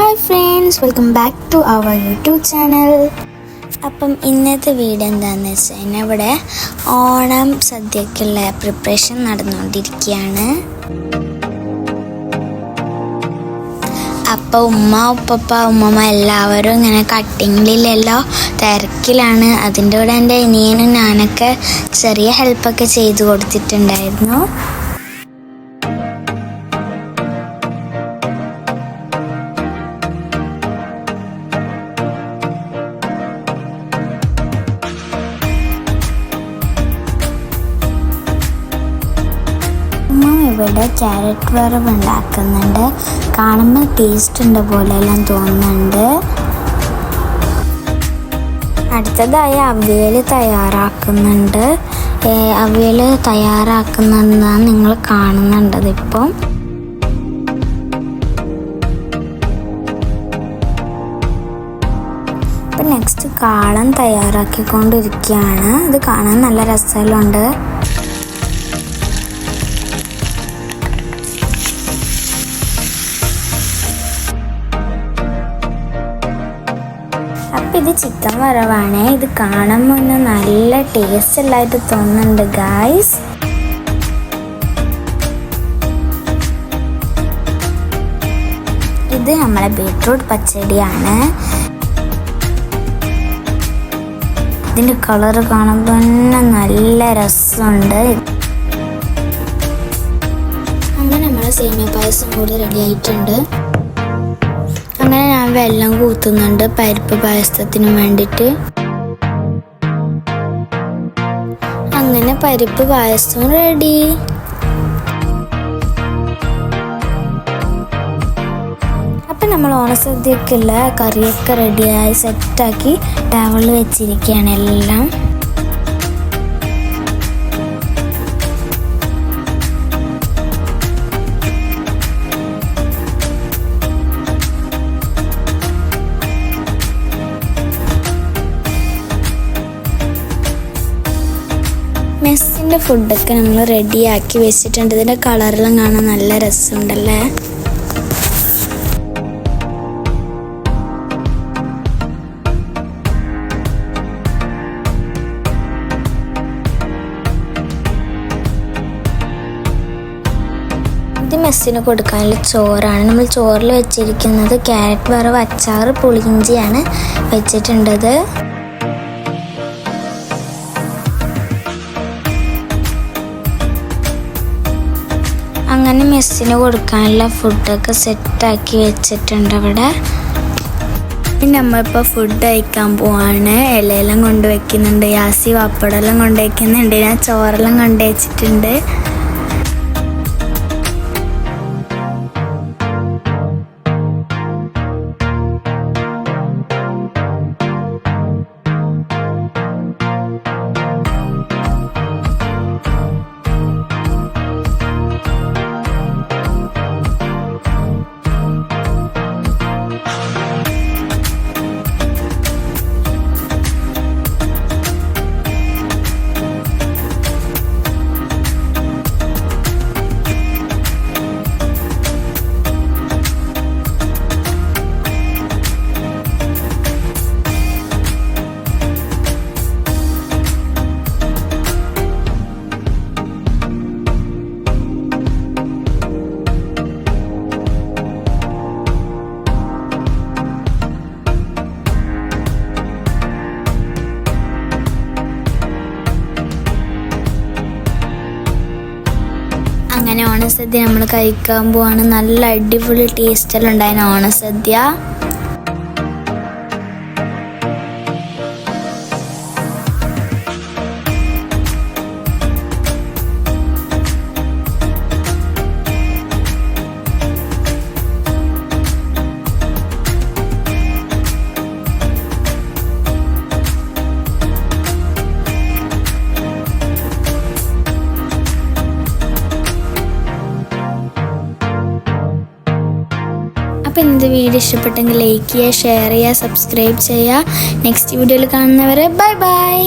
Hi friends, welcome back to our YouTube channel. അപ്പം ഇന്നത്തെ video എന്താണെന്ന് വെച്ച് കഴിഞ്ഞാൽ ഇവിടെ ഓണം സദ്യക്കുള്ള പ്രിപ്പറേഷൻ നടന്നുകൊണ്ടിരിക്കുകയാണ്. അപ്പോൾ ഉമ്മമ്മ എല്ലാവരും ഇങ്ങനെ കട്ടിങ്ങിലെല്ലാം തിരക്കിലാണ്. അതിൻ്റെ കൂടെ എൻ്റെ അനിയനും ഞാനൊക്കെ ചെറിയ ഹെൽപ്പൊക്കെ ചെയ്തു കൊടുത്തിട്ടുണ്ടായിരുന്നു. ഇവിടെ ക്യാരറ്റ് വറവ് ഉണ്ടാക്കുന്നുണ്ട്. കാണുമ്പോൾ ടേസ്റ്റ് ഉണ്ട് പോലെയെല്ലാം തോന്നുന്നുണ്ട്. അടുത്തതായി അവിയൽ തയ്യാറാക്കുന്നുണ്ട്. അവിയൽ തയ്യാറാക്കുന്നതാണ് നിങ്ങൾ കാണുന്നുണ്ടത്. ഇപ്പം നെക്സ്റ്റ് കാളൻ തയ്യാറാക്കിക്കൊണ്ടിരിക്കുകയാണ്. ഇത് കാണാൻ നല്ല രസമുണ്ട്. അപ്പം ഇത് ചിക്കൻ വറവാണ്. ഇത് കാണുമ്പോൾ നല്ല ടേസ്റ്റ് എല്ലായിട്ട് തോന്നുന്നുണ്ട് ഗായ്സ്. ഇത് നമ്മളെ ബീട്രൂട്ട് പച്ചടിയാണ്. ഇതിൻ്റെ കളർ കാണുമ്പോൾ നല്ല രസമുണ്ട്. അങ്ങനെ നമ്മളെ സേമിയ പായസം കൂടി റെഡി ആയിട്ടുണ്ട്. അങ്ങനെ ഞാൻ വെള്ളം കൂത്തുന്നുണ്ട് പരിപ്പ് പായസത്തിന് വേണ്ടിയിട്ട്. അങ്ങനെ പരിപ്പ് പായസവും റെഡി. അപ്പം നമ്മൾ ഓണസദ്യക്കുള്ള കറിയൊക്കെ റെഡിയായി സെറ്റാക്കി ടവലിൽ വെച്ചിരിക്കുകയാണ് എല്ലാം. മെസ്സിൻ്റെ ഫുഡൊക്കെ നമ്മൾ റെഡിയാക്കി വെച്ചിട്ടുണ്ട്. ഇതിൻ്റെ കളറെല്ലാം കാണാൻ നല്ല രസമുണ്ടല്ലേ. ഇത് മെസ്സിന് കൊടുക്കാനുള്ള ചോറാണ്. നമ്മൾ ചോറിൽ വെച്ചിരിക്കുന്നത് ക്യാരറ്റ് വറവ്, അച്ചാർ, പുളിയിഞ്ചിയാണ് വെച്ചിട്ടുണ്ടത്. അങ്ങനെ മെസ്സിന് കൊടുക്കാനുള്ള ഫുഡൊക്കെ സെറ്റാക്കി വെച്ചിട്ടുണ്ട് അവിടെ. നമ്മളിപ്പോൾ ഫുഡ് കഴിക്കാൻ പോവാണ്. ഇലയെല്ലാം കൊണ്ട് വയ്ക്കുന്നുണ്ട്. യാസി പപ്പടെല്ലാം കൊണ്ട് വയ്ക്കുന്നുണ്ട്. ഞാൻ ചോറെല്ലാം കൊണ്ട് വെച്ചിട്ടുണ്ട്. അങ്ങനെ ഓണസദ്യ നമ്മൾ കഴിക്കാൻ പോവാണ്. നല്ല അടിപൊളി ടേസ്റ്റെല്ലാം ഉണ്ടായിരുന്നു ഓണസദ്യ. അപ്പോൾ ഇന്നത്തെ വീഡിയോ ഇഷ്ടപ്പെട്ടെങ്കിൽ ലൈക്ക് ചെയ്യുക, ഷെയർ ചെയ്യുക, സബ്സ്ക്രൈബ് ചെയ്യുക. നെക്സ്റ്റ് വീഡിയോയിൽ കാണുന്നവരെ ബൈ ബൈ.